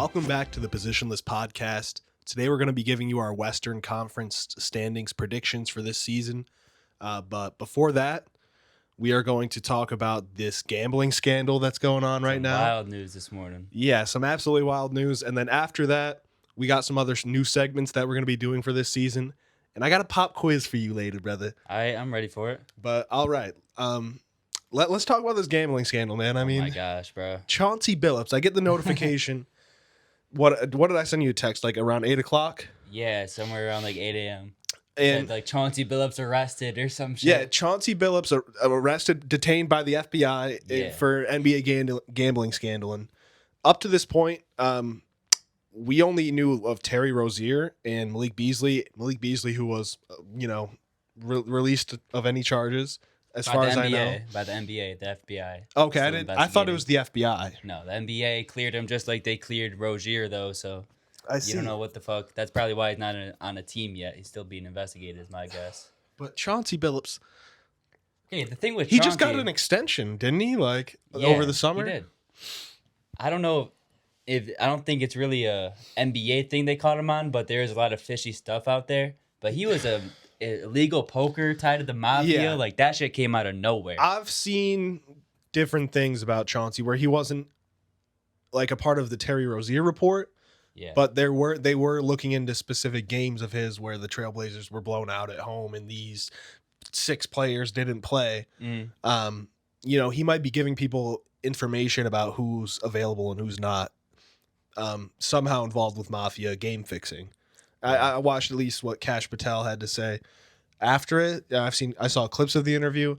Welcome back to the Positionless Podcast. Today we're going to be giving you our Western Conference standings predictions for this season. But before that, we are going to talk about this gambling scandal that's going on right now. Wild news this morning. Yeah, some absolutely wild news. And then after that, we got some other new segments that we're going to be doing for this season. And I got a pop quiz for you later, brother. I'm ready for it. But all right. Let's talk about this gambling scandal, man. I mean, oh my gosh, bro. Chauncey Billups. I get the notification. What did I send you a text, like around 8 o'clock? Yeah, somewhere around like 8 a.m. And like Chauncey Billups arrested or some shit. Yeah, Chauncey Billups arrested, detained by the FBI for NBA gambling scandal. And up to this point, we only knew of Terry Rozier and Malik Beasley. Malik Beasley, who was, released of any charges, as far as I know. By the NBA, the FBI. Okay, I thought it was the FBI. No, the NBA cleared him just like they cleared Rozier, though, so I see. You don't know what the fuck. That's probably why he's not on a team yet. He's still being investigated, is my guess. But Chauncey Billups... Hey, the thing with He Chauncey, just got an extension, didn't he? Over the summer? He did. I don't know I don't think it's really a NBA thing they caught him on, but there is a lot of fishy stuff out there. But he was a illegal poker tied to the mafia. Yeah. Like, that shit came out of nowhere. I've seen different things about Chauncey where he wasn't like a part of the Terry Rozier report. Yeah. But they were looking into specific games of his where the Trailblazers were blown out at home and these 6 players didn't play. He might be giving people information about who's available and who's not. Somehow involved with mafia game fixing. I watched at least what Cash Patel had to say after it. I saw clips of the interview.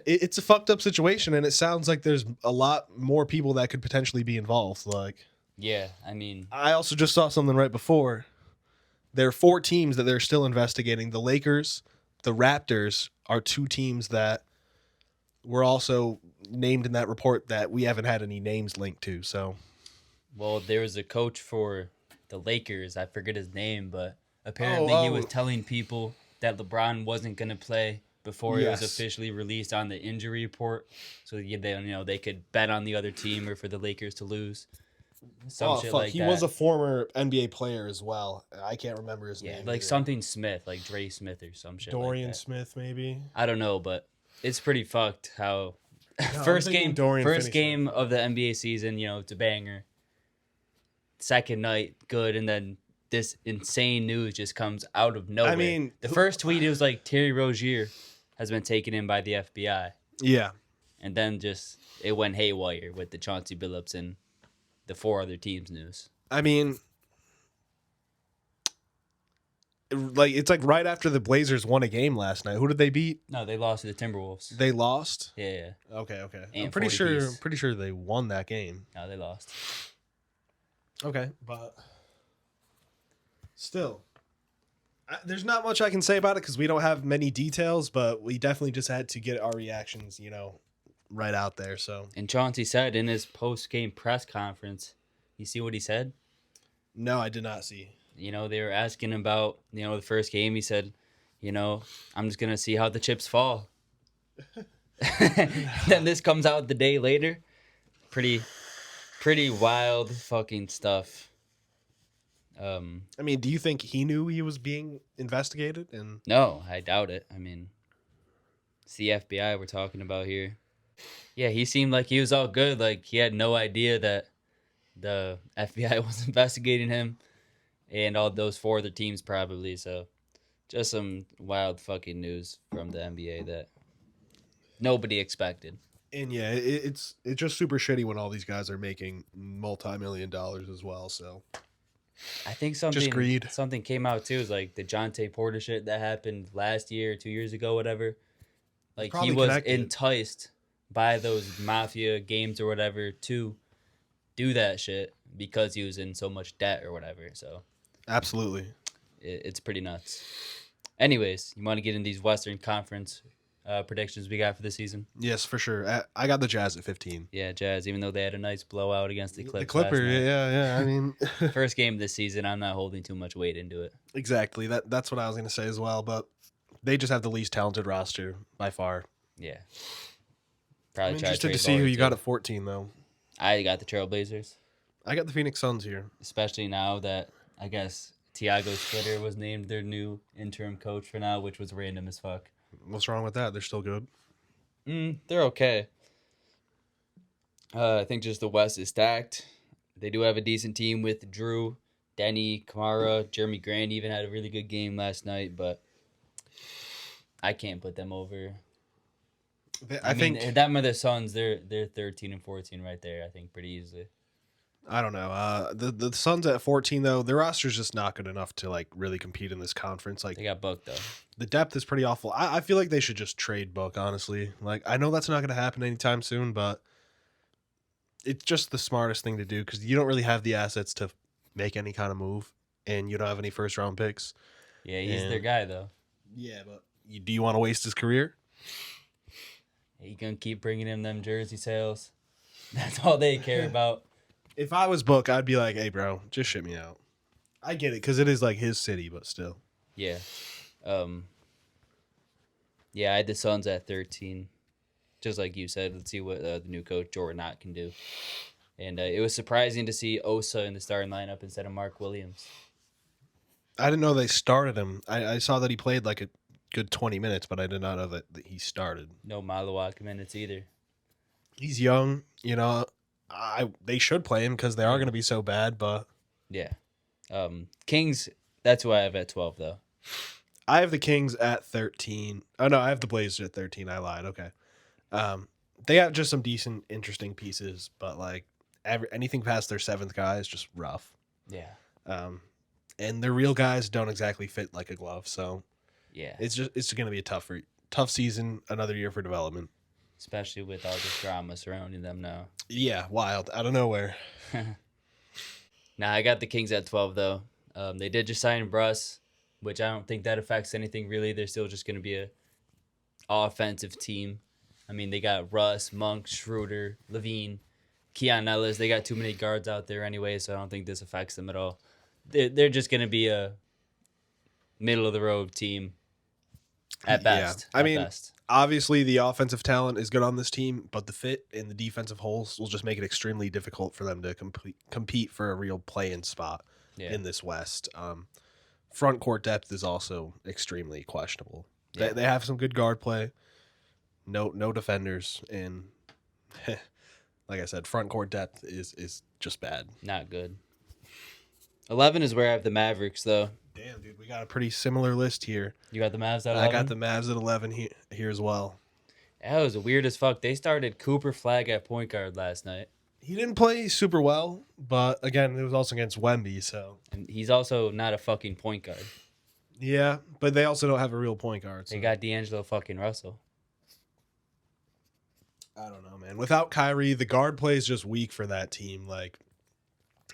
It's a fucked up situation, and it sounds like there's a lot more people that could potentially be involved. Yeah, I mean, I also just saw something right before. There are 4 teams that they're still investigating. The Lakers, the Raptors are 2 teams that were also named in that report that we haven't had any names linked to. So, well, there was a coach for the Lakers. I forget his name, but apparently he was telling people that LeBron wasn't going to play before it was officially released on the injury report, so they could bet on the other team or for the Lakers to lose. He was a former NBA player as well. I can't remember his name. Like something Smith, like Dre Smith or some shit. Dorian like that. Smith, maybe. I don't know, but it's pretty fucked how first game of the NBA season, it's a banger. Second night, good, and then this insane news just comes out of nowhere. I mean, the first tweet, it was like Terry Rozier has been taken in by the FBI. Yeah. And then it went haywire with the Chauncey Billups and the 4 other teams news. I mean, it's like right after the Blazers won a game last night. Who did they beat? No, they lost to the Timberwolves. They lost? Yeah. Okay. And I'm pretty sure they won that game. No, they lost. Okay, but still, there's not much I can say about it because we don't have many details, but we definitely just had to get our reactions, right out there. So. And Chauncey said in his post-game press conference, you see what he said? No, I did not see. They were asking about, the first game. He said, I'm just going to see how the chips fall. Then this comes out the day later. Pretty wild fucking stuff. I mean, do you think he knew he was being investigated? No, I doubt it. I mean, it's the FBI we're talking about here. Yeah, he seemed like he was all good. Like, he had no idea that the FBI was investigating him and all those 4 other teams probably. So, just some wild fucking news from the NBA that nobody expected. And yeah, it's just super shitty when all these guys are making multi-million dollars as well. So I think just greed. Something came out too. It was like the Jonte Porter shit that happened last year or 2 years ago, whatever. Like he was enticed by those mafia games or whatever to do that shit because he was in so much debt or whatever. So absolutely, it's pretty nuts. Anyways, you want to get in these Western Conference predictions we got for the season? Yes, for sure. I got the Jazz at 15. Yeah, Jazz, even though they had a nice blowout against the Clippers. The Clipper, yeah. I mean, first game this season, I'm not holding too much weight into it. Exactly. That's what I was going to say as well, but they just have the least talented roster by far. Yeah. Probably I'm interested to see who you got at 14, though. I got the Trailblazers, I got the Phoenix Suns here. especially now that I guess Tiago Splitter was named their new interim coach for now, which was random as fuck. What's wrong with that? They're still good. They're okay. I think just the West is stacked. They do have a decent team with Drew, Denny, Kamara, Jeremy Grant even had a really good game last night, but I can't put them over. I mean, think them are the Suns. They're 13 and 14 right there. I think pretty easily. I don't know. The Suns at 14 though, their roster's just not good enough to like really compete in this conference. Like They got booked though. the depth is pretty awful. I feel like they should just trade Book, honestly. Like I know that's not going to happen anytime soon, but it's just the smartest thing to do because you don't really have the assets to make any kind of move, and you don't have any first round picks. Yeah, he's their guy though. Yeah, but do you want to waste his career? He gonna keep bringing him them jersey sales. That's all they care about. If I was Book, I'd be like, hey, bro, just ship me out. I get it because it is like his city, but still. Yeah. Yeah, I had the Suns at 13. Just like you said, let's see what the new coach Jordan Knott can do. And it was surprising to see Osa in the starting lineup instead of Mark Williams. I didn't know they started him. I saw that he played like a good 20 minutes, but I did not know that he started. No Malawak minutes either. He's young, you know. They should play him because they are going to be so bad, but Yeah. Kings, that's who I have at 12, though. I have the Kings at 13. Oh, no, I have the Blazers at 13. I lied. Okay. They have just some decent, interesting pieces, but like anything past their seventh guy is just rough. Yeah. And their real guys don't exactly fit like a glove, so Yeah. it's going to be a tough season, another year for development. Especially with all this drama surrounding them now. Yeah, wild, out of nowhere. Nah, I got the Kings at 12, though. They did just sign Bruss, which I don't think that affects anything really. They're still just going to be a offensive team. I mean, they got Russ, Monk, Schroeder, Levine, Keon Ellis. They got too many guards out there anyway, so I don't think this affects them at all. They're just going to be a middle-of-the-road team at best. Yeah. I mean, obviously the offensive talent is good on this team, but the fit and the defensive holes will just make it extremely difficult for them to compete for a real play-in spot in this West. Front court depth is also extremely questionable. Yeah. They have some good guard play, no defenders, and like I said, front court depth is just bad. Not good. 11 is where I have the Mavericks, though. Damn, dude, we got a pretty similar list here. You got the Mavs at 11? I got the Mavs at 11 here as well. That was weird as fuck. They started Cooper Flagg at point guard last night. He didn't play super well, but again, it was also against Wemby, so. And he's also not a fucking point guard. Yeah, but they also don't have a real point guard. So. They got D'Angelo fucking Russell. I don't know, man. Without Kyrie, the guard play is just weak for that team. Like,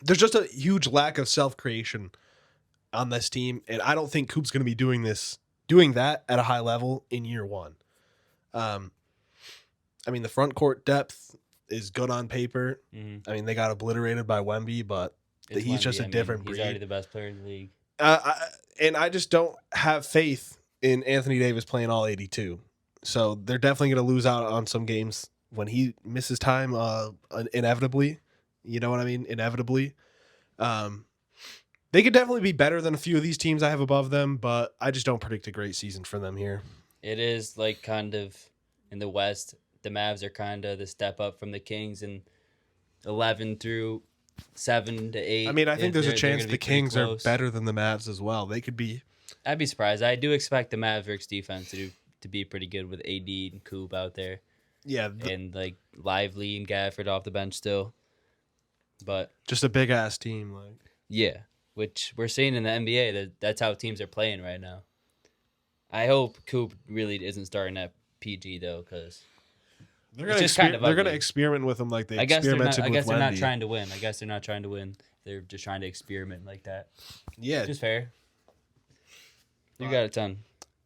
there's just a huge lack of self-creation on this team, and I don't think Coop's going to be doing that at a high level in year one. I mean, the front court depth is good on paper. Mm-hmm. I mean, they got obliterated by Wemby, but he's Wemby, just a different breed. He's already the best player in the league. And I just don't have faith in Anthony Davis playing all 82. So they're definitely going to lose out on some games when he misses time inevitably. You know what I mean? Inevitably. They could definitely be better than a few of these teams I have above them, but I just don't predict a great season for them here. It is like kind of in the West, the Mavs are kind of the step up from the Kings in 11 through 7 to 8. I mean, I think there's a chance the Kings are better than the Mavs as well. They could be. I'd be surprised. I do expect the Mavericks defense to be pretty good with AD and Coop out there. Yeah. And like Lively and Gafford off the bench still. But just a big ass team, like. Yeah, which we're seeing in the NBA. That's how teams are playing right now. I hope Coop really isn't starting at PG though, because they're gonna experiment with him like they experimented with Wemby. I guess they're not trying to win. I guess they're not trying to win. They're just trying to experiment like that. Yeah, just fair. You got a 10.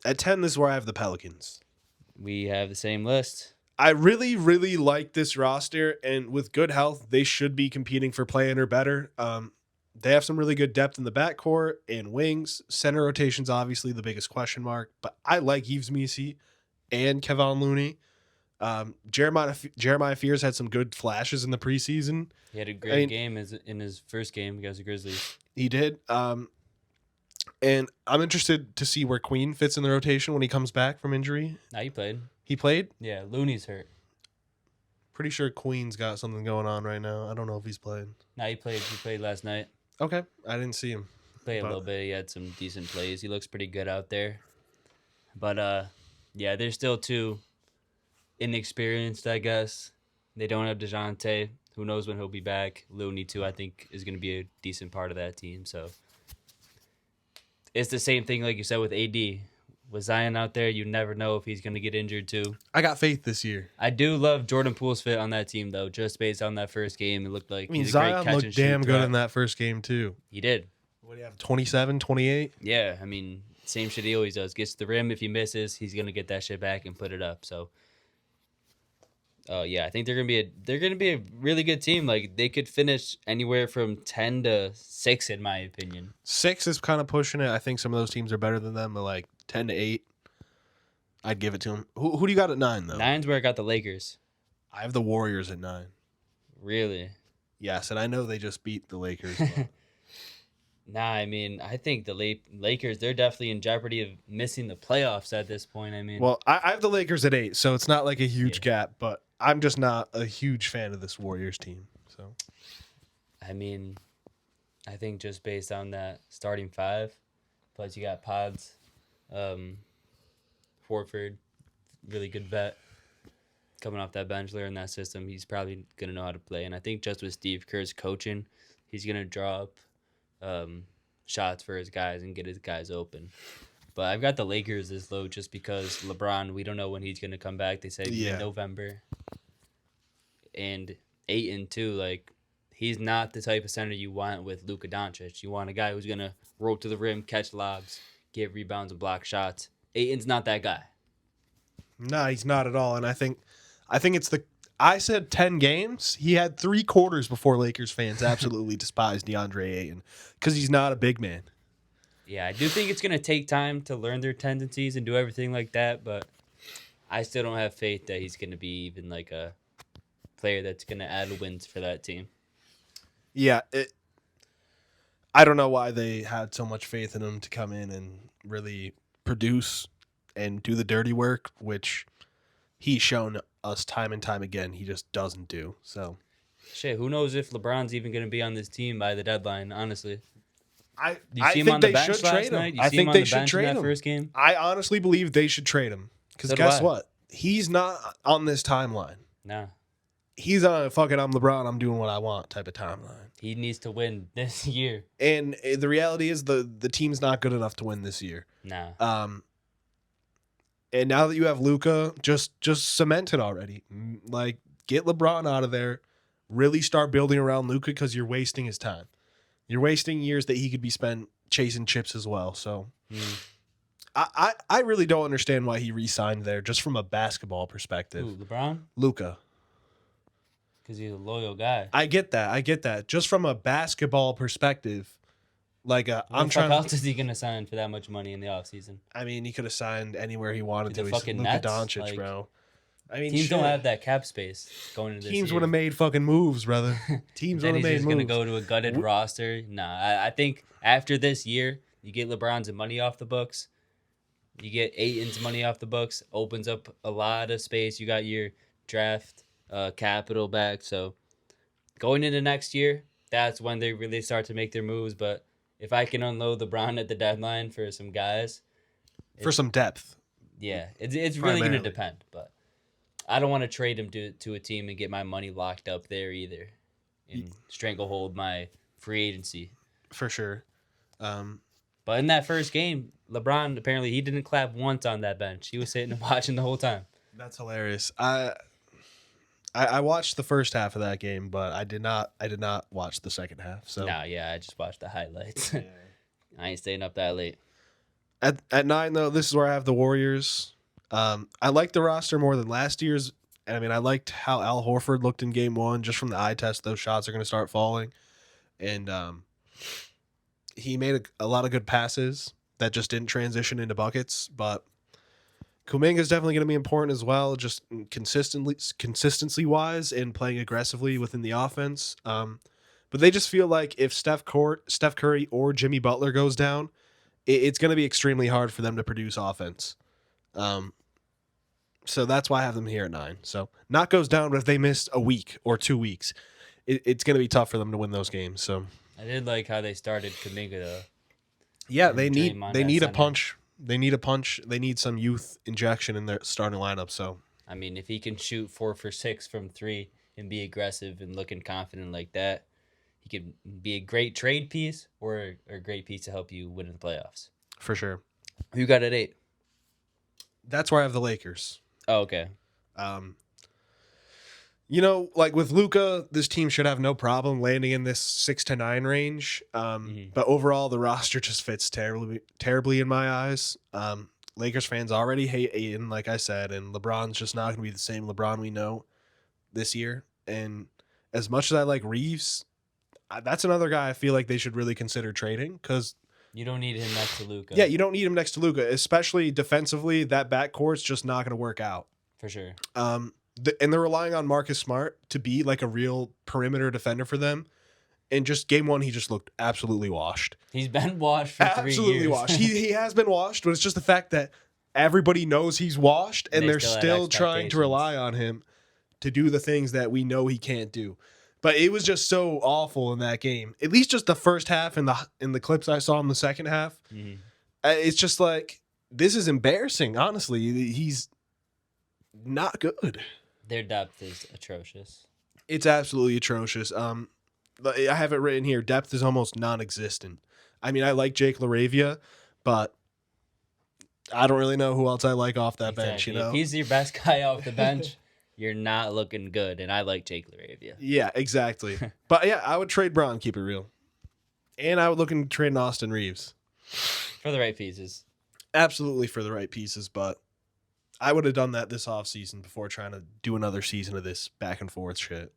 At 10, this is where I have the Pelicans. We have the same list. I really, really like this roster, and with good health, they should be competing for play-in or better. They have some really good depth in the backcourt and wings. Center rotation's obviously the biggest question mark, but I like Yves Missi and Kevon Looney. Jeremiah Fears had some good flashes in the preseason. He had a great game in his first game against the Grizzlies. He did. And I'm interested to see where Queen fits in the rotation when he comes back from injury. He played. He played? Yeah, Looney's hurt. Pretty sure Queen's got something going on right now. I don't know if he's playing. He played. He played last night. Okay. I didn't see him. Played a little bit. He had some decent plays. He looks pretty good out there. But, yeah, they're still too inexperienced, I guess. They don't have DeJounte. Who knows when he'll be back. Looney, too, I think, is going to be a decent part of that team. So it's the same thing like you said with AD. With Zion out there, you never know if he's going to get injured, too. I got faith this year. I do love Jordan Poole's fit on that team, though. Just based on that first game, it looked like he's a Zion great catch looked and shoot damn threat. good in that first game, too. He did. What do you have, 27, 28? Yeah, I mean, same shit he always does. Gets to the rim. If he misses, he's going to get that shit back and put it up. So, yeah, I think they're gonna be a really good team. Like they could finish anywhere from 10 to 6, in my opinion. 6 is kind of pushing it. I think some of those teams are better than them, but like 10 to 8, I'd give it to them. Who do you got at 9 though? 9's where I got the Lakers. I have the Warriors at 9. Really? Yes, and I know they just beat the Lakers. But... I mean, I think the Lakers, they're definitely in jeopardy of missing the playoffs at this point. I mean, well, I have the Lakers at 8, so it's not like a huge gap, but I'm just not a huge fan of this Warriors team. So, I mean, I think just based on that starting 5, plus you got Pods, Horford, really good vet, coming off that bench, learning that system. He's probably going to know how to play. And I think just with Steve Kerr's coaching, he's going to draw up shots for his guys and get his guys open. But I've got the Lakers this low just because LeBron, we don't know when he's going to come back. They say in November. And Ayton, too, like, he's not the type of center you want with Luka Doncic. You want a guy who's going to roll to the rim, catch lobs, get rebounds, and block shots. Ayton's not that guy. No, he's not at all. And I think it's I said 10 games. He had 3 quarters before Lakers fans absolutely despised DeAndre Ayton because he's not a big man. Yeah, I do think it's going to take time to learn their tendencies and do everything like that, but I still don't have faith that he's going to be even like a player that's going to add wins for that team. Yeah, I don't know why they had so much faith in him to come in and really produce and do the dirty work, which he's shown us time and time again he just doesn't do. So, shit, who knows if LeBron's even going to be on this team by the deadline, honestly. I think they should trade him. I think they should trade him. First game? I honestly believe they should trade him. Because guess what? He's not on this timeline. No. He's on a fucking I'm LeBron, I'm doing what I want type of timeline. He needs to win this year. And the reality is the team's not good enough to win this year. No. And now that you have Luka, just cement it already. Like, get LeBron out of there. Really start building around Luka because you're wasting his time. You're wasting years that he could be spent chasing chips as well. So I really don't understand why he re-signed there just from a basketball perspective. Who, LeBron? Luka. Because he's a loyal guy. I get that. Just from a basketball perspective, like I'm trying. How else is he gonna sign for that much money in the offseason? I mean, he could have signed anywhere he wanted to. The He's fucking Luka Nets, Doncic, like, bro. I mean, teams don't have that cap space going into this Teams year. would have made fucking moves, brother. Teams would have made moves. He's just gonna go to a gutted roster. Nah, I think after this year, you get LeBron's money off the books. You get Ayton's money off the books. Opens up a lot of space. You got your draft capital back. So going into next year, that's when they really start to make their moves. But if I can unload LeBron at the deadline for some guys, for some depth, yeah, it's really going to depend. But I don't want to trade him to a team and get my money locked up there either, and stranglehold my free agency. For sure. But in that first game, LeBron apparently he didn't clap once on that bench. He was sitting and watching the whole time. That's hilarious. I watched the first half of that game, but I did not watch the second half. So I just watched the highlights. Yeah. I ain't staying up that late. At 9 though, this is where I have the Warriors. I like the roster more than last year's. I mean, I liked how Al Horford looked in game 1. Just from the eye test, those shots are going to start falling, and he made a lot of good passes that just didn't transition into buckets. But Kuminga's definitely going to be important as well, just consistency wise and playing aggressively within the offense. But they just feel like if Steph Curry or Jimmy Butler goes down, it's going to be extremely hard for them to produce offense. So that's why I have them here at 9. So not goes down, but if they miss a week or 2 weeks, it's going to be tough for them to win those games. So I did like how they started Kuminga though. yeah, they need Draymond a center. punch. They need a punch. They need some youth injection in their starting lineup. So I mean, if he can shoot 4 for 6 from 3 and be aggressive and looking confident like that, he could be a great trade piece or a great piece to help you win in the playoffs. for sure, Who got at 8? that's where I have the Lakers. Oh, okay. Like with Luka, this team should have no problem landing in this 6 to 9 range. But overall, the roster just fits terribly in my eyes. Lakers fans already hate Ayton, like I said, and LeBron's just not going to be the same LeBron we know this year. And as much as I like Reeves, that's another guy I feel like they should really consider trading because you don't need him next to Luka. Yeah, you don't need him next to Luka, especially defensively. That backcourt's just not going to work out for sure. And they're relying on Marcus Smart to be like a real perimeter defender for them. And just game 1, he just looked absolutely washed. He's been washed for 3 years. Absolutely washed. He has been washed, but it's just the fact that everybody knows he's washed, and they're still trying to rely on him to do the things that we know he can't do. But it was just so awful in that game. At least just the first half and in the clips I saw in the second half. Mm-hmm. It's just like, this is embarrassing, honestly. He's not good. Their depth is atrocious. It's absolutely atrocious. I have it written here. Depth is almost non-existent. I mean, I like Jake LaRavia, but I don't really know who else I like off that bench. If he's your best guy off the bench, you're not looking good. And I like Jake LaRavia. Yeah, exactly. But yeah, I would trade Braun, keep it real. And I would look into trading Austin Reeves. For the right pieces. Absolutely for the right pieces, but I would have done that this offseason before trying to do another season of this back and forth shit.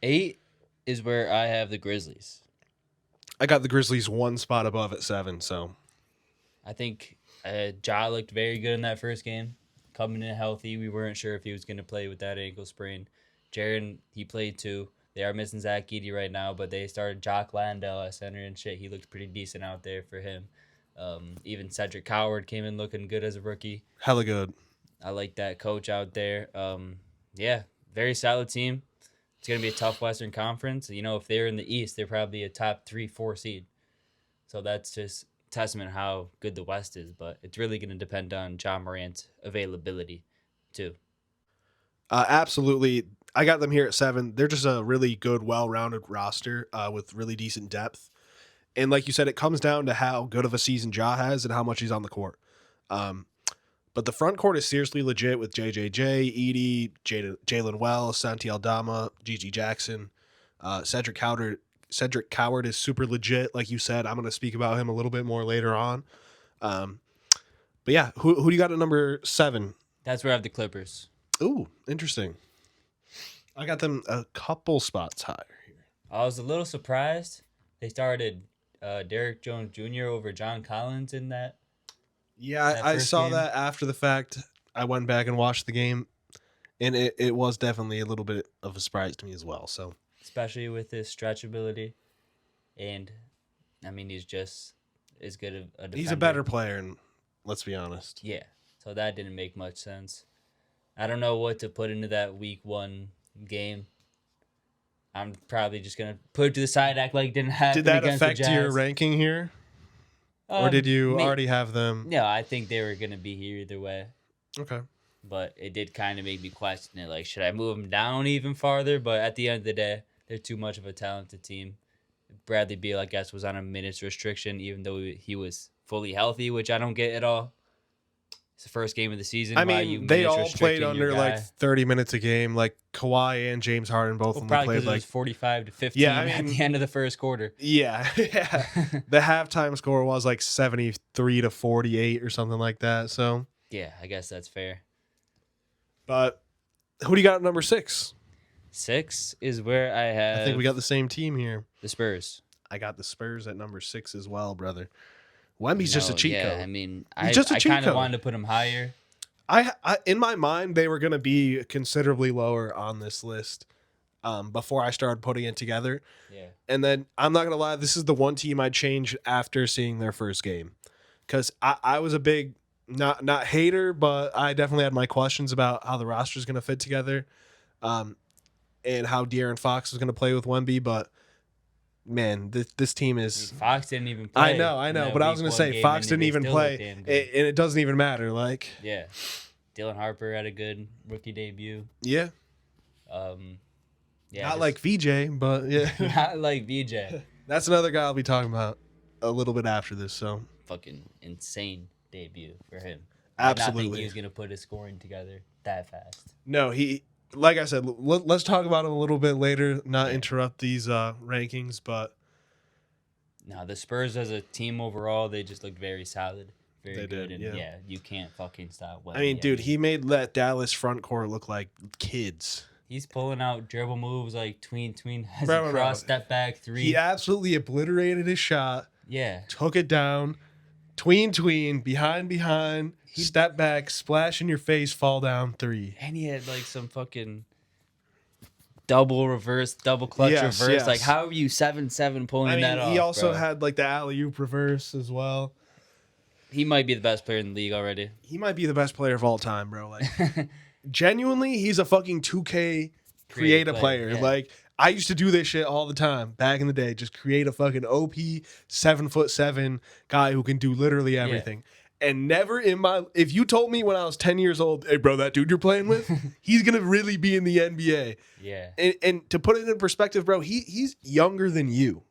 8 is where I have the Grizzlies. I got the Grizzlies 1 spot above at 7, so. I think Ja looked very good in that first game. Coming in healthy, we weren't sure if he was going to play with that ankle sprain. Jaren, he played too. They are missing Zach Edey right now, but they started Jock Landale at center and shit. He looked pretty decent out there for him. Even Cedric Coward came in looking good as a rookie. Hella good. I like that coach out there. Yeah, very solid team. It's going to be a tough Western Conference. If they're in the East, they're probably a top 3-4 seed. So that's just testament how good the West is. But it's really going to depend on Ja Morant's availability, too. Absolutely. I got them here at 7. They're just a really good, well-rounded roster with really decent depth. And like you said, it comes down to how good of a season Ja has and how much he's on the court. But the front court is seriously legit with JJJ, Edey, Jalen Wells, Santi Aldama, Gigi Jackson. Cedric Coward is super legit. Like you said, I'm going to speak about him a little bit more later on. But yeah, who do you got at number 7? That's where I have the Clippers. Ooh, interesting. I got them a couple spots higher here. I was a little surprised. They started Derek Jones Jr. over John Collins in that. Yeah, I saw that after the fact. I went back and watched the game, and it was definitely a little bit of a surprise to me as well. So, especially with his stretchability, and I mean he's just as good a defender. He's a better player, and let's be honest. Yeah, so that didn't make much sense. I don't know what to put into that week 1 game. I'm probably just gonna put it to the side, act like it didn't happen. Did that affect your ranking here? Or did you already have them? No, I think they were going to be here either way. Okay. But it did kind of make me question it. Like, should I move them down even farther? But at the end of the day, they're too much of a talented team. Bradley Beal, I guess, was on a minutes restriction, even though he was fully healthy, which I don't get at all. It's the first game of the season. I mean, they all played under like 30 minutes a game. Like Kawhi and James Harden both of them played like 45 to 15 at the end of the first quarter. Yeah. The halftime score was like 73 to 48 or something like that. So yeah, I guess that's fair. But who do you got at number 6? 6 is where I have. I think we got the same team here. The Spurs. I got the Spurs at number 6 as well, brother. Wemby's just a cheat yeah, code. I mean, He's I just a cheat kind of code. wanted to put him higher. I in my mind they were going to be considerably lower on this list before I started putting it together. Yeah. And then I'm not going to lie, this is the one team I'd change after seeing their first game. Because I was a big, not hater, but I definitely had my questions about how the roster is going to fit together and how De'Aaron Fox was going to play with Wemby. But, man, this team is... Fox didn't even play. I know. But I was going to say, Fox didn't even play. And it doesn't even matter. Like, yeah. Dylan Harper had a good rookie debut. Yeah. Yeah. Not like VJ, but yeah. Not like VJ. That's another guy I'll be talking about a little bit after this. So fucking insane debut for him. Absolutely. I did not think he was gonna put his scoring together that fast. No, he. Like I said, let's talk about him a little bit later. Not interrupt these rankings, but no, the Spurs as a team overall, they just looked very solid, very good, and yeah, you can't fucking stop. I mean, dude, he made that Dallas front court look like kids. He's pulling out dribble moves like tween, has a cross step back three. He absolutely obliterated his shot. Yeah. Took it down. Tween, behind, step back, splash in your face, fall down three. And he had like some fucking double clutch reverse. Yes. Like, how are you 7-7 pulling that off? He also bro? had like the alley-oop reverse as well. He might be the best player in the league already. He might be the best player of all time, bro. Like, genuinely, he's a fucking 2K create a player. Yeah. Like, I used to do this shit all the time back in the day. Just create a fucking OP 7'7" guy who can do literally everything. Yeah. And never in my... If you told me when I was 10 years old, hey, bro, that dude you're playing with, he's going to really be in the NBA. Yeah. And to put it in perspective, bro, he's younger than you.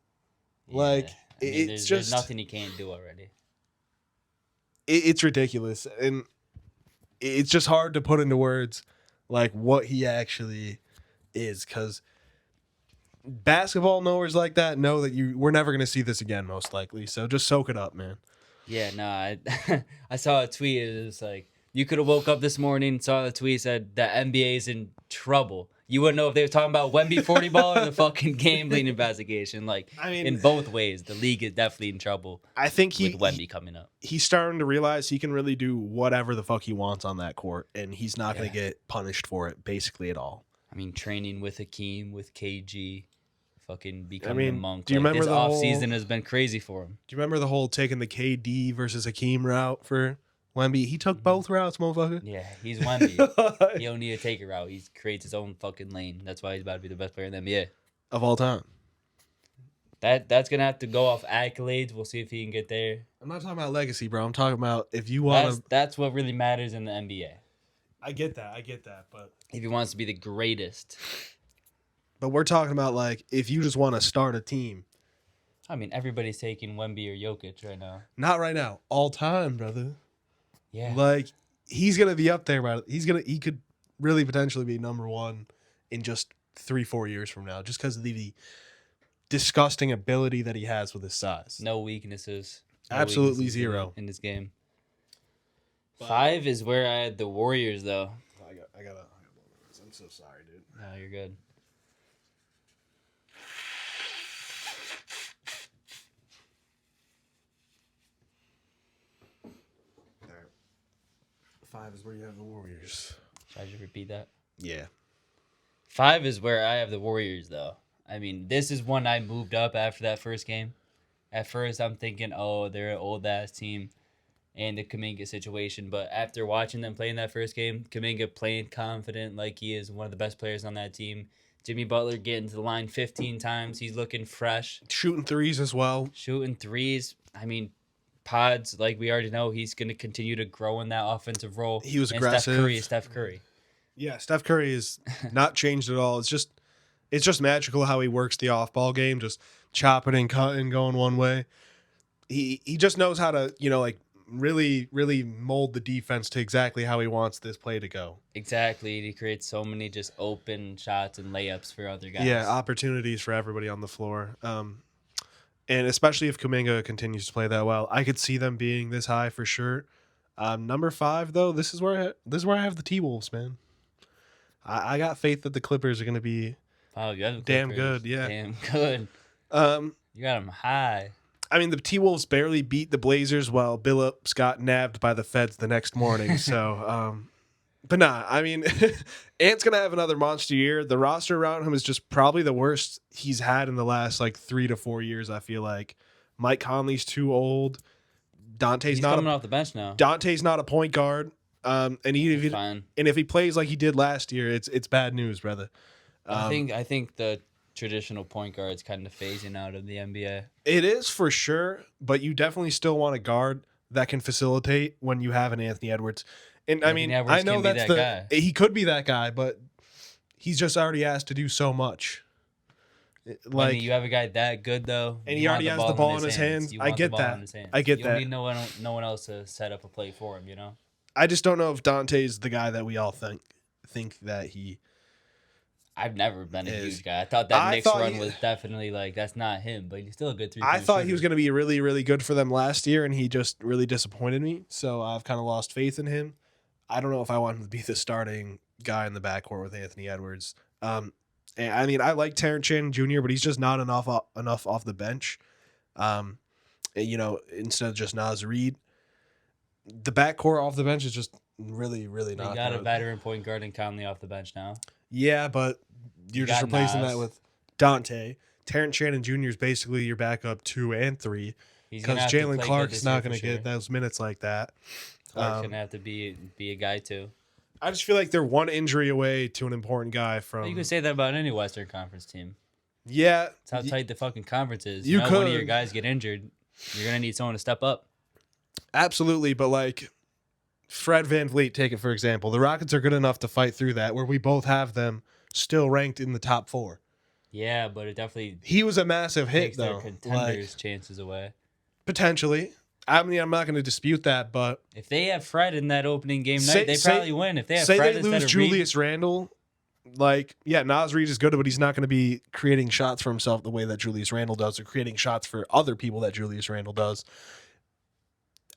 Yeah. Like, I mean, it's there's just... nothing he can't do already. It's ridiculous. And it's just hard to put into words, like, what he actually is. Because basketball knowers like that know that we're never going to see this again, most likely. So just soak it up, man. Yeah, no, I saw a tweet. It was like, you could have woke up this morning, saw the tweet, said that NBA's in trouble. You wouldn't know if they were talking about Wemby 40 ball or the fucking gambling investigation. Like, I mean, in both ways, the league is definitely in trouble. I think with Wemby coming up. He's starting to realize he can really do whatever the fuck he wants on that court, and he's not going to get punished for it basically at all. I mean, training with Hakeem, with KG, fucking becoming a monk. Do you remember this the offseason has been crazy for him. Do you remember the whole taking the KD versus Hakeem route for Wemby? He took both routes, motherfucker. Yeah, he's Wemby. He don't need to take a route. He creates his own fucking lane. That's why he's about to be the best player in the NBA. Of all time. That's going to have to go off accolades. We'll see if he can get there. I'm not talking about legacy, bro. I'm talking about if you want to... That's what really matters in the NBA. I get that, but... If he wants to be the greatest. But we're talking about, like, if you just want to start a team. I mean, everybody's taking Wemby or Jokic right now. Not right now. All time, brother. Yeah. Like, he's going to be up there, bro. He could really potentially be number one in just 3-4 years from now, just because of the disgusting ability that he has with his size. No weaknesses. Absolutely zero. In this game. 5 is where I had the Warriors, though. I got I'm so sorry, dude. No, you're good. All right. 5 is where you have the Warriors. Should I just repeat that? Yeah. 5 is where I have the Warriors, though. I mean, this is one I moved up after that first game. At first, I'm thinking, oh, they're an old-ass team and the Kuminga situation. But after watching them play in that first game, Kuminga playing confident like he is one of the best players on that team. Jimmy Butler getting to the line 15 times. He's looking fresh. Shooting threes as well. Shooting threes. I mean, Pods, like we already know, he's going to continue to grow in that offensive role. He was and aggressive. Steph Curry. Yeah, Steph Curry is not changed at all. It's just magical how he works the off-ball game, just chopping and cutting, going one way. He just knows how to, like, really, really mold the defense to exactly how he wants this play to go. Exactly. He creates so many just open shots and layups for other guys. Yeah, opportunities for everybody on the floor. And especially if Kuminga continues to play that well, I could see them being this high for sure. Number 5, though, this is where I have the T-Wolves, man. I got faith that the Clippers are going to be you have the damn Clippers. good. Yeah, damn good. You got them high. I mean, the T-Wolves barely beat the Blazers while Billups got nabbed by the feds the next morning. So, but nah, I mean, Ant's going to have another monster year. The roster around him is just probably the worst he's had in the last, 3 to 4 years, I feel like. Mike Conley's too old. He's coming off the bench now. Dante's not a point guard. And if he plays like he did last year, it's bad news, brother. I think the traditional point guard's kind of phasing out of the NBA. It is for sure, but you definitely still want a guard that can facilitate when you have an Anthony Edwards. And Anthony Edwards I know can be that's that guy. He could be that guy, but he's just already asked to do so much. I mean, you have a guy that good though, and he already has the ball in his hands. I get that. I get that. You don't need no one else to set up a play for him. You know. I just don't know if Dante's the guy that we all think that he. I've never been a huge guy. I thought that Knicks run was definitely that's not him, but he's still a good 3-point I thought shooter. he was going to be really, really good for them last year, and he just really disappointed me. So I've kind of lost faith in him. I don't know if I want him to be the starting guy in the backcourt with Anthony Edwards. And I mean, I like Terrence Shannon Jr., but he's just not enough off the bench. Instead of just Naz Reid, the backcourt off the bench is just really, really not. You got a veteran point guard in Conley off the bench now. Yeah, but you're just replacing that with Dante. Terrence Shannon Jr. is basically your backup 2 and 3 because Jalen Clark's not going to get those minutes like that. Clark's going to have to be a guy too. I just feel like they're one injury away to an important guy from. You can say that about any Western Conference team. Yeah, that's how tight the fucking conference is. You could. One of your guys get injured, you're going to need someone to step up. Absolutely, but Fred VanVleet, take it for example. The Rockets are good enough to fight through that, where we both have them still ranked in the top 4. Yeah, but it definitely he was a massive hit takes though. Their contenders' chances away. Potentially. I mean, I'm not going to dispute that, but if they have Fred in that opening game night, they probably win. If they have Fred they lose Julius Randle, Naz Reid is good, but he's not going to be creating shots for himself the way that Julius Randle does, or creating shots for other people that Julius Randle does.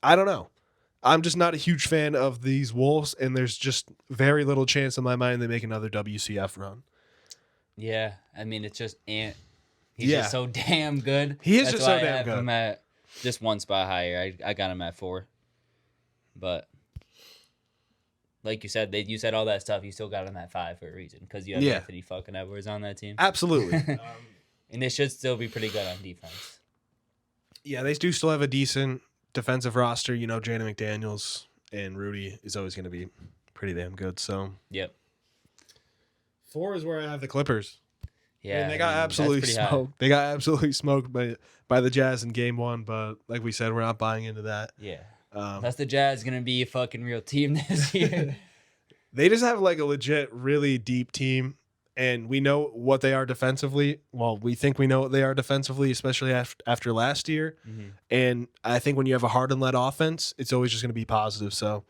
I don't know. I'm just not a huge fan of these Wolves, and there's just very little chance in my mind they make another WCF run. Yeah, I mean, it's just Ant. He's just so damn good. He is just so damn good. Him at just one spot higher. I got him at 4. But like you said, you said all that stuff. You still got him at 5 for a reason, because you have Anthony fucking Edwards on that team. Absolutely. And they should still be pretty good on defense. Yeah, they do still have a decent defensive roster. Jaden McDaniels and Rudy is always going to be pretty damn good. So yep. 4 is where I have the Clippers. Yeah, they got absolutely smoked. They got absolutely smoked by the Jazz in Game 1, but like we said, we're not buying into that. Yeah, that's the Jazz going to be a fucking real team this year. They just have a legit, really deep team, and we know what they are defensively. Well, we think we know what they are defensively, especially after last year. Mm-hmm. And I think when you have a Harden-led offense, it's always just going to be positive. So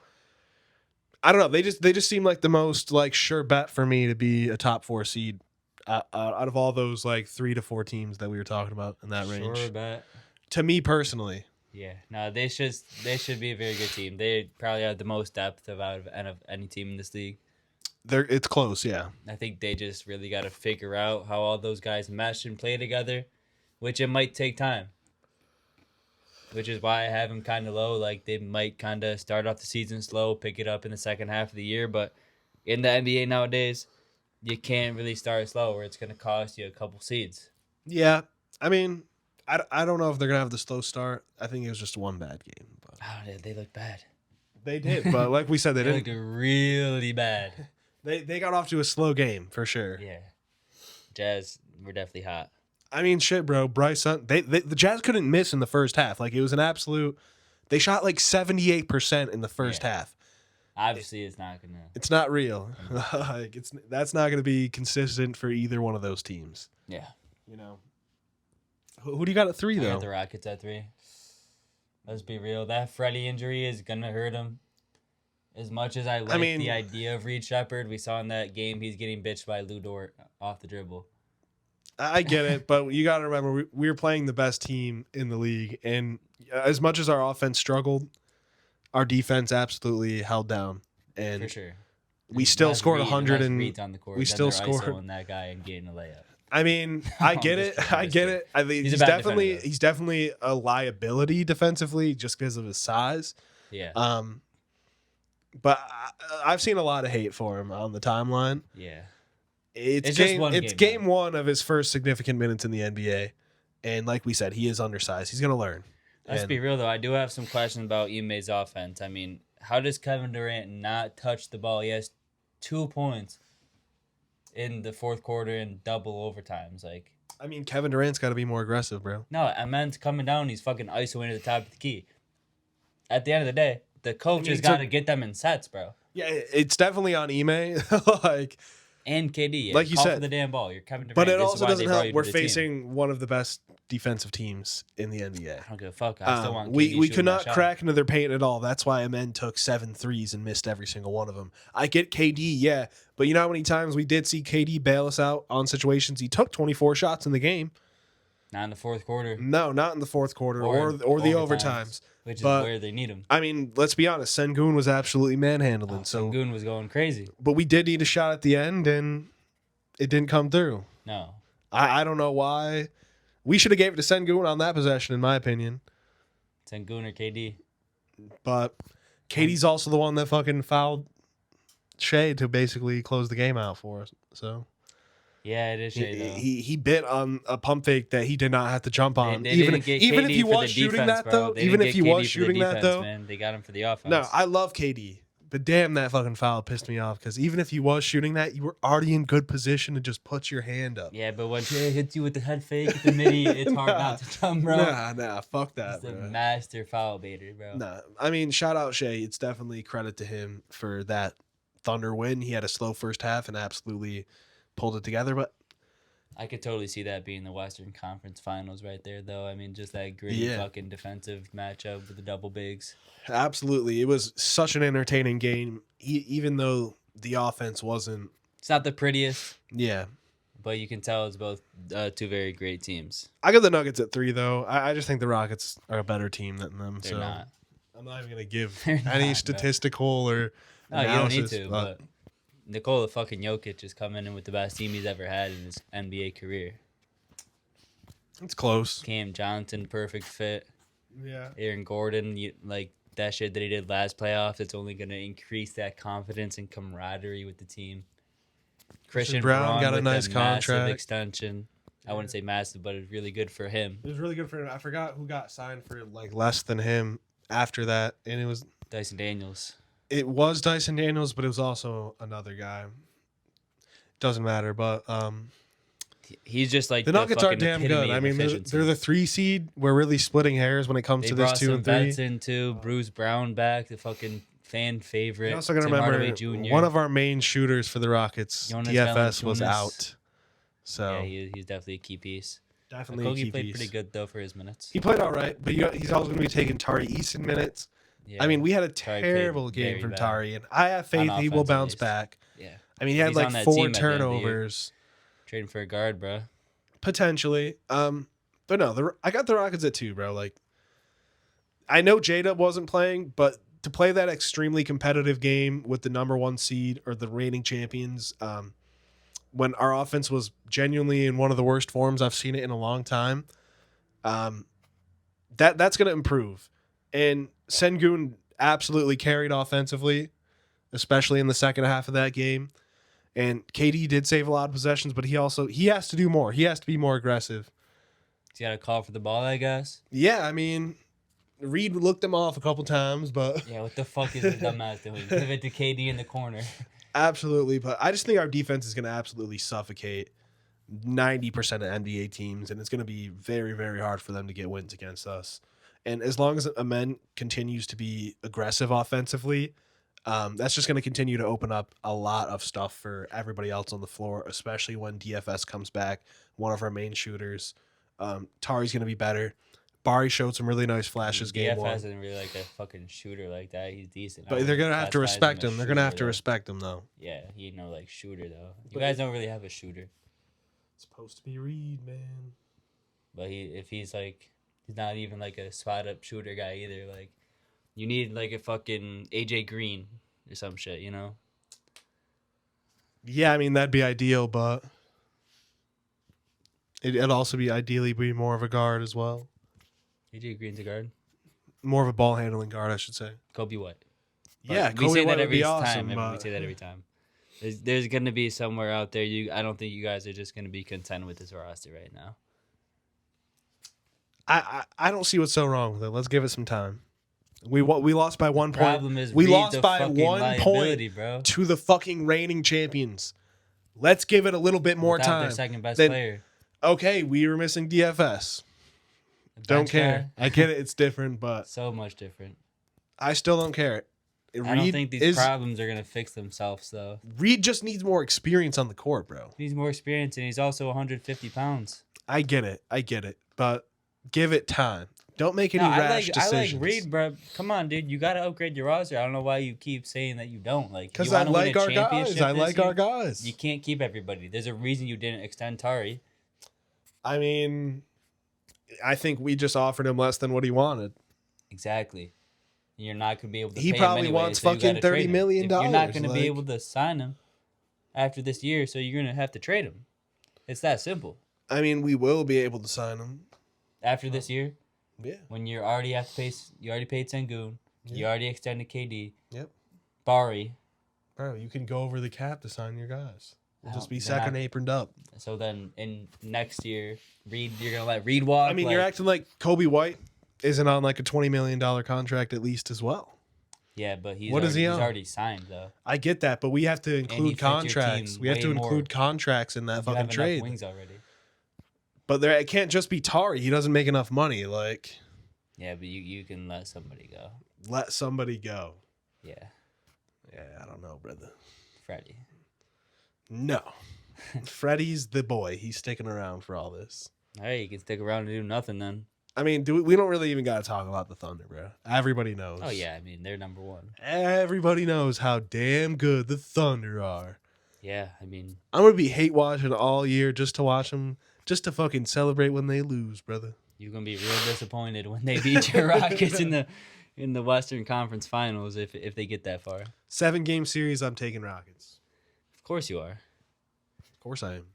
I don't know. They just seem like the most sure bet for me to be a top 4 seed out of all those 3 to 4 teams that we were talking about in that range. Sure bet. To me personally. Yeah. No, they should be a very good team. They probably have the most depth out of any team in this league. It's close, yeah. I think they just really got to figure out how all those guys mesh and play together, which it might take time. Which is why I have them kind of low. They might kind of start off the season slow, pick it up in the second half of the year. But in the NBA nowadays, you can't really start slow, or it's going to cost you a couple seeds. Yeah. I mean, I don't know if they're going to have the slow start. I think it was just one bad game. But. Oh, they look bad. They did, but like we said, they didn't. Look really bad. They got off to a slow game, for sure. Yeah. Jazz were definitely hot. I mean, shit, bro. Bryce Hunt, the Jazz couldn't miss in the first half. It was an absolute. They shot 78% in the first half. Obviously, it's not gonna. It's not real. That's not gonna be consistent for either one of those teams. Yeah. Who do you got at 3 though? I got the Rockets at 3. Let's be real. That Freddie injury is gonna hurt him. As much as I like the idea of Reed Shepherd, we saw in that game he's getting bitched by Lou Dort off the dribble. I get it, but you got to remember we were playing the best team in the league, and as much as our offense struggled, our defense absolutely held down. And for sure, we still scored 100, and Reed's on the court, we still scored ISO on that guy and getting a layup. I mean, I get it. I get it. I mean, He's a bad he's definitely a liability defensively just because of his size. Yeah. But I've seen a lot of hate for him on the timeline. Yeah. It's game one of his first significant minutes in the NBA. And like we said, he is undersized. He's going to learn. Let's be real, though. I do have some questions about Ime's offense. I mean, how does Kevin Durant not touch the ball? He has 2 points in the fourth quarter in double overtimes. Like, I mean, Kevin Durant's got to be more aggressive, bro. No, Amen's coming down. He's fucking isoing to the top of the key. At the end of the day, the coach has got to get them in sets, bro. Yeah, it's definitely on Ime. Like, and KD, like you call said, for the damn ball. You're Kevin Durant. But it also doesn't help. We're facing one of the best defensive teams in the NBA. I don't give a fuck. I still want KD we could not crack into their paint at all. That's why Amen took 7 threes and missed every single one of them. I get KD, yeah, but you know how many times we did see KD bail us out on situations? He took 24 shots in the game. Not in the fourth quarter. No, not in the fourth quarter or the overtimes. Which is where they need him. I mean, let's be honest. Sengun was absolutely manhandling. Sengun was going crazy. But we did need a shot at the end, and it didn't come through. No. I don't know why. We should have gave it to Sengun on that possession, in my opinion. Sengun or KD. But KD's also the one that fucking fouled Shea to basically close the game out for us. So yeah, it is Shea, though. He bit on a pump fake that he did not have to jump on. They even if he was shooting that, though. Even if he was shooting that, though. Man. They got him for the offense. No, I love KD. But damn, that fucking foul pissed me off because even if he was shooting that, you were already in good position to just put your hand up. Yeah, but when Shea hits you with the head fake at the midi, it's hard not to jump, bro. Nah, fuck that, He's bro. a master foul baiter, bro. Nah, I mean, shout out Shea. It's definitely credit to him for that Thunder win. He had a slow first half and absolutely pulled it together, but I could totally see that being the Western Conference Finals right there, though. I mean, just that gritty fucking defensive matchup with the double bigs. Absolutely. It was such an entertaining game, even though the offense wasn't... It's not the prettiest. Yeah. But you can tell it's both two very great teams. I got the Nuggets at 3, though. I just think the Rockets are a better team than them. They're not. I'm not even going to give any statistical or analysis. You don't need to, but Nikola fucking Jokic is coming in with the best team he's ever had in his NBA career. It's close. Cam Johnson, perfect fit. Yeah. Aaron Gordon, that shit that he did last playoffs, it's only going to increase that confidence and camaraderie with the team. Christian Brown got a nice contract extension. I wouldn't say massive, but it's really good for him. It was really good for him. I forgot who got signed for less than him after that, and it was Dyson Daniels. It was Dyson Daniels, but it was also another guy. Doesn't matter, but he's just like the Nuggets are damn good. I mean, they're the 3 seed. We're really splitting hairs when it comes to this 2 and 3. They brought some vets in too. Bruce Brown back, the fucking fan favorite. You're also gonna remember one of our main shooters for the Rockets, DFS, was out. So yeah, he's definitely a key piece. Definitely a key piece. Played pretty good though for his minutes. He played all right, but he's also going to be taking Tari Eason minutes. Yeah, I mean, we had a terrible game from Tari, and I have faith he will bounce back. Yeah, I mean, he had 4 turnovers. Trading for a guard, bro. Potentially, but no, I got the Rockets at 2, bro. Like, I know J-Dub wasn't playing, but to play that extremely competitive game with the number 1 seed or the reigning champions, when our offense was genuinely in one of the worst forms I've seen it in a long time, that's going to improve. And Sengun absolutely carried offensively, especially in the second half of that game. And KD did save a lot of possessions, but he has to do more. He has to be more aggressive. He's got to call for the ball, I guess. Yeah, I mean, Reed looked him off a couple times, but yeah, what the fuck is the dumbass doing? Give it to KD in the corner. Absolutely, but I just think our defense is going to absolutely suffocate 90% of NBA teams, and it's going to be very, very hard for them to get wins against us. And as long as Amen continues to be aggressive offensively, that's just going to continue to open up a lot of stuff for everybody else on the floor, especially when DFS comes back, one of our main shooters. Tari's going to be better. Bari showed some really nice flashes game 1. DFS isn't really like a fucking shooter like that. He's decent. But they're going to have to respect him. They're going to have to respect him, though. Yeah, he's no shooter, though. You guys don't really have a shooter. It's supposed to be Reed, man. But he's not even a spot-up shooter guy either. You need a fucking AJ Green or some shit, you know? Yeah, I mean, that'd be ideal, but It'd also be ideally be more of a guard as well. AJ Green's a guard. More of a ball handling guard, I should say. Kobe White. Yeah, we say White that would be every awesome. time. We say that every time. There's going to be somewhere out there. I don't think you guys are just going to be content with this roster right now. I don't see what's so wrong with it. Let's give it some time. We lost by 1 point. Problem is we Reed lost the by fucking 1 liability, point bro. to the fucking reigning champions. Let's give it a little bit more Without time. Their second best player. Okay, we were missing DFS. Don't care. Guy. I get it. It's different, but so much different. I still don't care. I don't think these problems are gonna fix themselves, though. Reed just needs more experience on the court, bro. He needs more experience, and he's also 150 pounds. I get it, but give it time. Don't make any rash decisions. I like Reed, bro. Come on, dude. You gotta upgrade your roster. I don't know why you keep saying that you don't. Like, because I like our guys. I like our guys. You can't keep everybody. There's a reason you didn't extend Tari. I mean, I think we just offered him less than what he wanted. Exactly. You're not going to be able to pay him. He probably wants fucking $30 million. You're not going to be able to sign him after this year, so you're going to have to trade him. It's that simple. I mean, we will be able to sign him. After this year? Yeah. When you already have to pay, you already paid Sengun. Yeah. You already extended KD. Yep. Bari. Bro, you can go over the cap to sign your guys. We'll just be second aproned up. So then in next year, Reed, you're going to let Reed walk? I mean, you're acting like Kobe White isn't on like a $20 million contract at least as well. Yeah, but he's already signed though. I get that, but we have to include contracts. We have to include contracts in that fucking trade. Wings already. But it can't just be Tari. He doesn't make enough money. Like. Yeah, but you can let somebody go. Let somebody go. Yeah. Yeah, I don't know, brother. Freddie. No. Freddie's the boy. He's sticking around for all this. Hey, you can stick around and do nothing then. I mean, we don't really even got to talk about the Thunder, bro. Everybody knows. Oh, yeah. I mean, they're number one. Everybody knows how damn good the Thunder are. Yeah, I mean. I'm going to be hate watching all year just to watch them, just to fucking celebrate when they lose, brother. You're going to be real disappointed when they beat your Rockets in the Western Conference Finals if they get that far. 7-game series, I'm taking Rockets. Of course you are. Of course I am.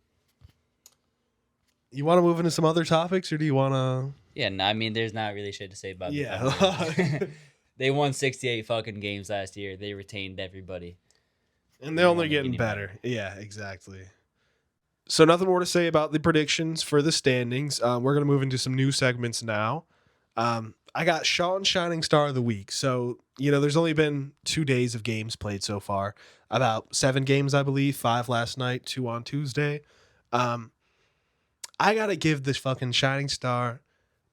You want to move into some other topics, or do you want to... Yeah, no, I mean, there's not really shit to say about the Thunder. They won 68 fucking games last year. They retained everybody. And they're only getting better. Yeah, exactly. So nothing more to say about the predictions for the standings. We're going to move into some new segments now. I got Shawn Shining Star of the Week. So, there's only been 2 days of games played so far. About 7 games, I believe. 5 last night, 2 on Tuesday. I got to give this fucking Shining Star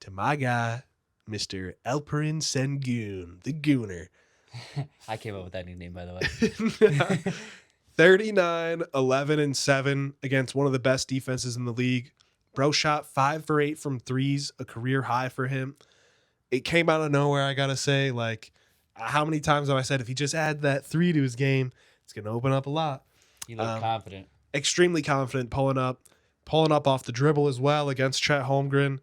to my guy, Mr. Alperen Sengun, the Gooner. I came up with that nickname, by the way. 39, 11, and 7 against one of the best defenses in the league. Bro shot 5 for 8 from threes, a career high for him. It came out of nowhere, I got to say. Like, how many times have I said if he just add that 3 to his game, it's going to open up a lot. He looked confident. Extremely confident, pulling up off the dribble as well against Chet Holmgren.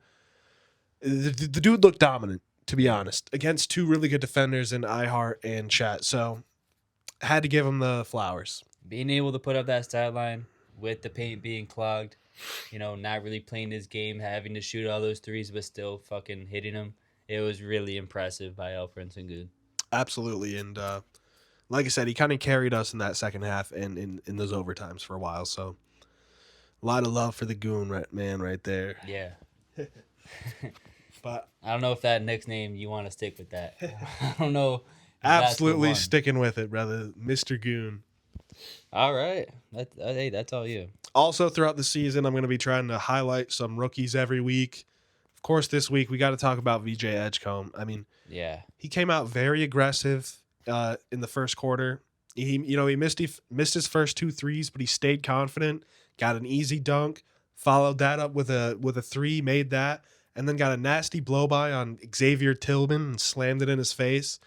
The dude looked dominant, to be honest, against 2 really good defenders in iHeart and Chet. So, had to give him the flowers. Being able to put up that stat line with the paint being clogged, not really playing his game, having to shoot all those threes, but still fucking hitting them. It was really impressive by Alperen Sengun. Absolutely. And like I said, he kind of carried us in that second half and in those overtimes for a while. So, a lot of love for the Goon, man, right there. Yeah. But I don't know if that Knicks name, you want to stick with that. I don't know. Absolutely sticking with it, brother. Mr. Goon. All right. Hey, that's all you. Also, throughout the season, I'm going to be trying to highlight some rookies every week. Of course, this week, we got to talk about VJ Edgecombe. I mean, yeah, he came out very aggressive in the first quarter. He missed his first 2 threes, but he stayed confident, got an easy dunk, followed that up with a 3, made that, and then got a nasty blow-by on Xavier Tillman and slammed it in his face.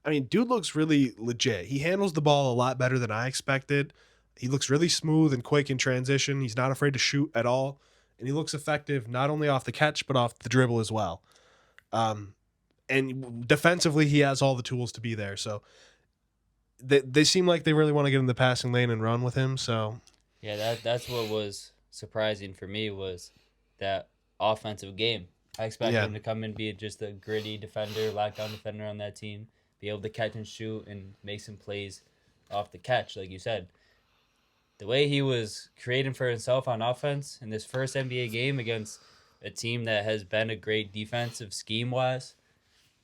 I mean, dude looks really legit. He handles the ball a lot better than I expected. He looks really smooth and quick in transition. He's not afraid to shoot at all. And he looks effective not only off the catch, but off the dribble as well. And defensively, he has all the tools to be there. So they seem like they really want to get in the passing lane and run with him. So yeah, that's what was surprising for me was that offensive game. I expect Yeah. him to come and be just a gritty defender, lockdown defender on that team, be able to catch and shoot and make some plays off the catch, like you said. The way he was creating for himself on offense in this first NBA game against a team that has been a great defensive scheme-wise,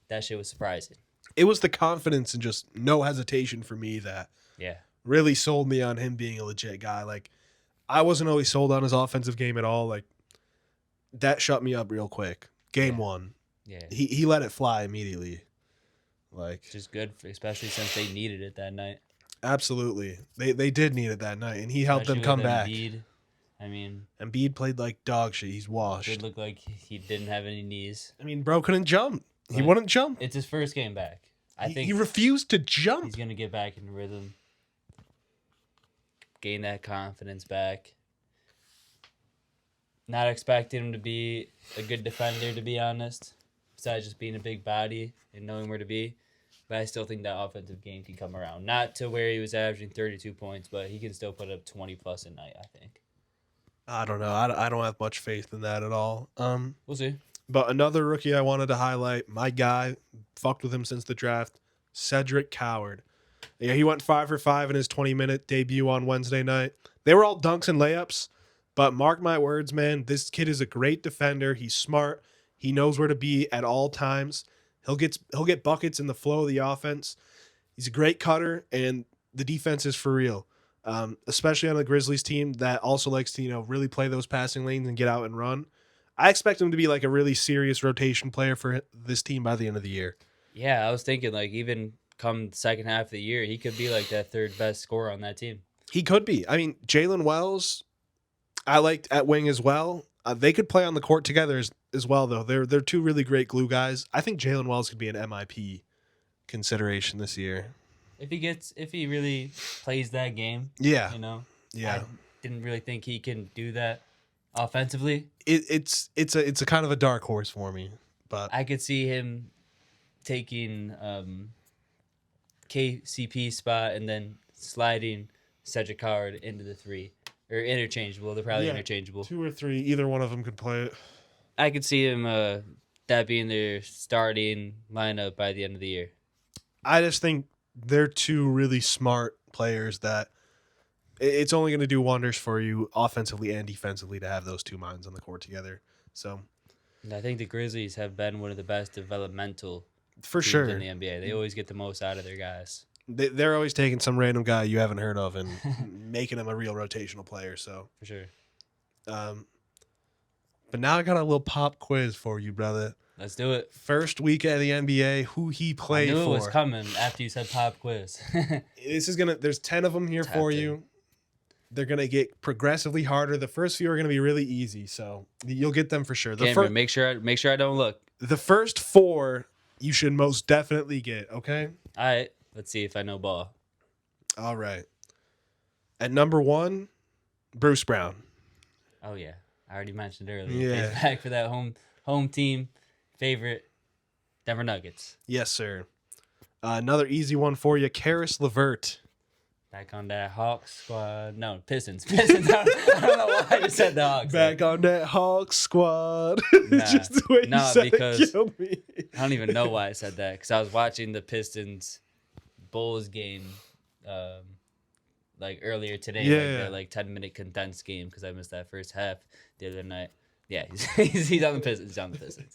that shit was surprising. It was the confidence and just no hesitation for me that really sold me on him being a legit guy. Like, I wasn't always sold on his offensive game at all. Like, that shut me up real quick. Game one. Yeah. He let it fly immediately. Like, just good, especially since they needed it that night. Absolutely. They did need it that night, and he helped them come back. Embiid, I mean, Embiid played like dog shit. He's washed. It looked like he didn't have any knees. I mean, bro couldn't jump. He wouldn't jump. It's his first game back. I think he refused to jump. He's going to get back in rhythm, gain that confidence back. Not expecting him to be a good defender, to be honest, besides just being a big body and knowing where to be. But I still think that offensive game can come around. Not to where he was averaging 32 points, but he can still put up 20-plus a night, I think. I don't know. I don't have much faith in that at all. We'll see. But another rookie I wanted to highlight, my guy, fucked with him since the draft, Cedric Coward. Yeah, he went 5 for 5 in his 20-minute debut on Wednesday night. They were all dunks and layups, but mark my words, man, this kid is a great defender. He's smart. He knows where to be at all times. He'll get buckets in the flow of the offense. He's a great cutter, and the defense is for real. Especially on the Grizzlies team that also likes to, really play those passing lanes and get out and run. I expect him to be like a really serious rotation player for this team by the end of the year. Yeah, I was thinking like even come the second half of the year, he could be like that third best scorer on that team. He could be. I mean, Jalen Wells, I liked at wing as well. They could play on the court together as well, though. They're two really great glue guys. I think Jalen Wells could be an MIP consideration this year. If he really plays that game, yeah. I didn't really think he can do that offensively. It's a kind of a dark horse for me, but I could see him taking KCP spot and then sliding Cedric Howard into the 3 or interchangeable. They're probably interchangeable. 2 or 3, either one of them could play it. I could see him that being their starting lineup by the end of the year. I just think they're two really smart players that it's only going to do wonders for you offensively and defensively to have those two minds on the court together. So, and I think the Grizzlies have been one of the best developmental for teams sure in the NBA. They always get the most out of their guys. They're always taking some random guy you haven't heard of and making him a real rotational player. So for sure. But now I got a little pop quiz for you, brother. Let's do it. First week of the NBA, who he played for. I knew it was coming after you said pop quiz. There's 10 of them here for you. They're going to get progressively harder. The first few are going to be really easy, so you'll get them for sure. Make sure I don't look. The first 4 you should most definitely get, okay? All right. Let's see if I know ball. All right. At number 1, Bruce Brown. Oh, yeah. I already mentioned earlier. Yeah. He's back for that home team favorite, Denver Nuggets. Yes, sir. Another easy one for you, Karis LeVert. Back on that Hawks squad. No, Pistons. I don't know why I just said the Hawks. Back on that Hawks squad. It's just the way you said it killed me. I don't even know why I said that, because I was watching the Pistons Bulls game earlier today. Yeah. Their 10-minute condensed game, because I missed that first half the other night. Yeah, he's on the Pistons. He's on the Pistons.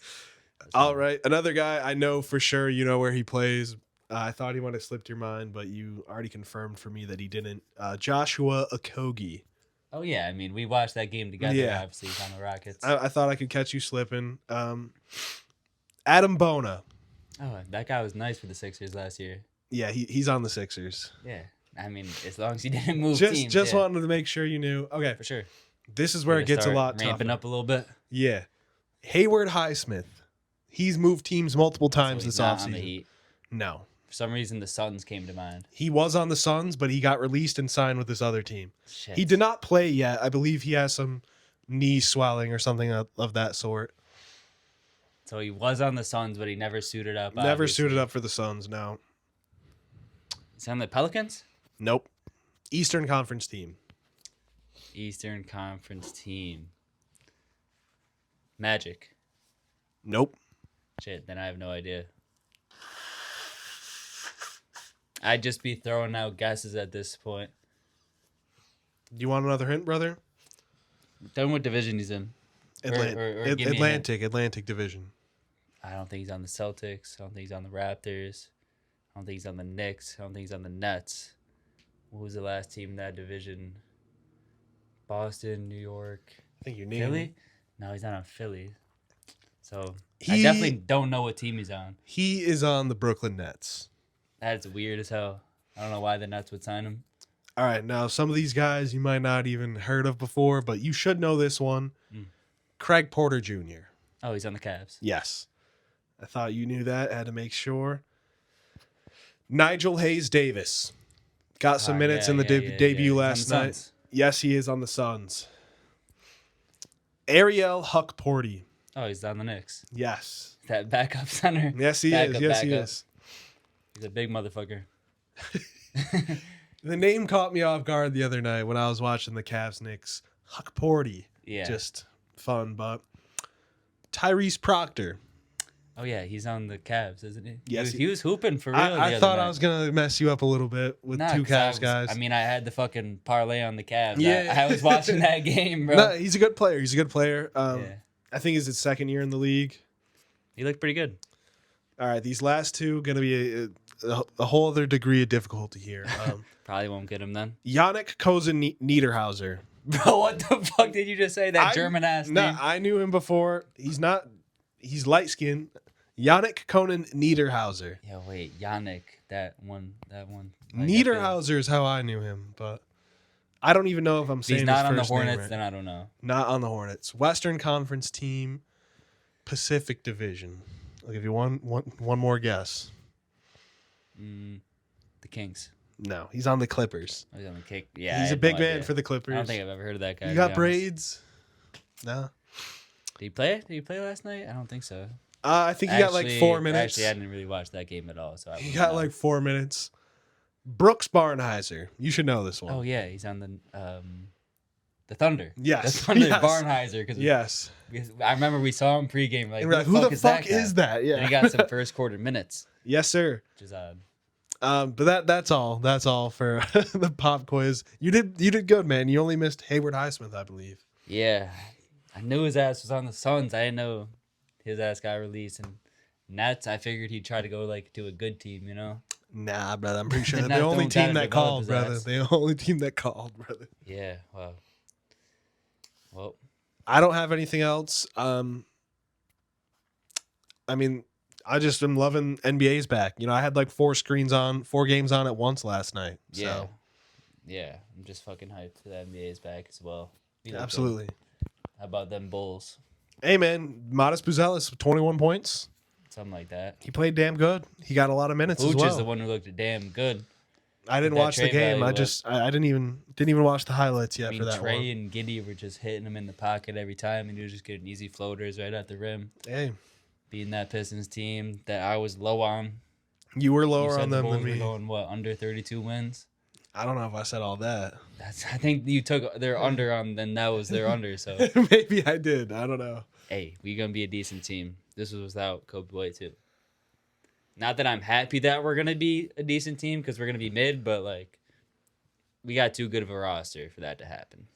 All right. Another guy I know for sure you know where he plays. I thought he might have slipped your mind, but you already confirmed for me that he didn't. Joshua Okogie. Oh, yeah. I mean, we watched that game together, obviously, he's on the Rockets. I thought I could catch you slipping. Adam Bona. Oh, that guy was nice for the Sixers last year. Yeah, he's on the Sixers. Yeah. I mean, as long as he didn't move teams. Just wanted to make sure you knew. Okay. For sure. This is where it gets a lot tougher. Ramping up a little bit. Yeah. Hayward Highsmith. He's moved teams multiple times this offseason. On the Heat. No. For some reason, the Suns came to mind. He was on the Suns, but he got released and signed with this other team. Shit. He did not play yet. I believe he has some knee swelling or something of that sort. So he was on the Suns, but he never suited up. Never suited up for the Suns, no. Is he on the Pelicans? Nope. Eastern Conference team. Eastern Conference team. Magic. Nope. Shit, then I have no idea. I'd just be throwing out guesses at this point. Do you want another hint, brother? Tell me what division he's in. Or give me a hint. Atlantic Division. I don't think he's on the Celtics. I don't think he's on the Raptors. I don't think he's on the Knicks. I don't think he's on the Nets. What was the last team in that division? Boston, New York. I think you named Philly? No, he's not on Philly. So I definitely don't know what team he's on. He is on the Brooklyn Nets. That's weird as hell. I don't know why the Nets would sign him. All right, now some of these guys you might not even heard of before, but you should know this one. Craig Porter Jr. Oh, he's on the Cavs. Yes. I thought you knew that. I had to make sure. Nigel Hayes Davis. Got some minutes in the debut last night. Suns. Yes, he is on the Suns. Ariel Huck-Porty. Oh, he's on the Knicks. Yes. That backup center. Yes, he is. Yes, he is. He's a big motherfucker. The name caught me off guard the other night when I was watching the Cavs Knicks. Huck-Porty. Yeah. Just fun, but Tyrese Proctor. Oh, yeah, he's on the Cavs, isn't he? Yes. He was hooping for real I thought I was going to mess you up a little bit with two Cavs guys. I mean, I had the fucking parlay on the Cavs. Yeah. I was watching that game, bro. No, he's a good player. Yeah. I think it's his second year in the league. He looked pretty good. All right, these last two going to be a whole other degree of difficulty here. Probably won't get him then. Yannick Kozen Niederhauser. Bro, what the fuck did you just say? That German-ass name? No, I knew him before. He's light-skinned. Yannick Conan Niederhauser. Yeah, wait, Yannick, that one. Like, Niederhauser is how I knew him, but I don't even know if I'm saying he's not his on the first name Hornets, right. then I don't know. Not on the Hornets. Western Conference team, Pacific Division. I'll give you one more guess. The Kings. No, he's on the Clippers. Oh, he's on the kick. Yeah, he's a big man for the Clippers. I don't think I've ever heard of that guy. You got braids? No. Did he play? Did he play last night? I don't think so. I think he got like 4 minutes. Actually, I didn't really watch that game at all. So he got like 4 minutes. Brooks Barnheiser. You should know this one. Oh yeah, he's on the Thunder. Yes. The Thunder. Yes. Barnheiser. Yes. I remember we saw him pregame. Like, who the fuck is that? Yeah. And he got some first quarter minutes. Yes, sir. Which is odd. But that's all. That's all for the pop quiz. You did good, man. You only missed Hayward Highsmith, I believe. Yeah. I knew his ass was on the Suns. I didn't know his ass got released. And Nets, I figured he'd try to go like to a good team, you know? Nah, brother. I'm pretty sure the only team that called, brother. The only team that called, brother. Yeah, wow. Well, I don't have anything else. I mean, I just am loving NBA's back. You know, I had like 4 games on at once last night. So. Yeah. Yeah, I'm just fucking hyped that NBA is back as well. Absolutely. How about them Bulls? Hey, man, Modest Buzelis, 21 points. Something like that. He played damn good. He got a lot of minutes as well. Vooch is the one who looked damn good. I didn't watch the game. I didn't even watch the highlights yet for that Trey one. and Giddy were just hitting him in the pocket every time, and he was just getting easy floaters right at the rim. Hey, beating that Pistons team that I was low on. You were lower on them than me. Going what, under 32 wins? I don't know if I said all that. I think you took their under on, then that was their under. So maybe I did. I don't know. Hey, we're gonna be a decent team. This was without Kobe White too. Not that I'm happy that we're gonna be a decent team because we're gonna be mid, but like we got too good of a roster for that to happen.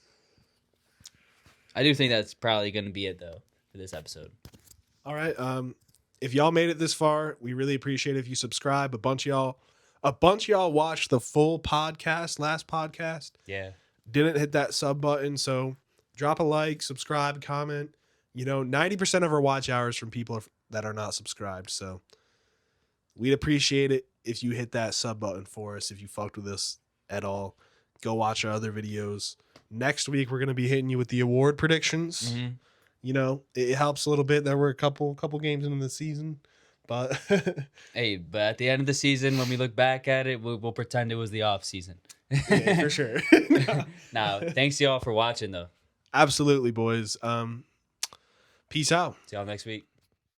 I do think that's probably gonna be it though for this episode. All right. If y'all made it this far, we really appreciate it if you subscribe. A bunch of y'all watched the full podcast, last podcast. Yeah. Didn't hit that sub button, so drop a like, subscribe, comment. You know, 90% of our watch hours from people that are not subscribed, so we'd appreciate it if you hit that sub button for us. If you fucked with us at all, go watch our other videos. Next week, we're going to be hitting you with the award predictions. Mm-hmm. You know, it helps a little bit that we're a couple games into the season, but hey, but at the end of the season, when we look back at it, we'll pretend it was the off season. Yeah, for sure. Now, thanks y'all for watching, though. Absolutely, boys. Peace out. See y'all next week.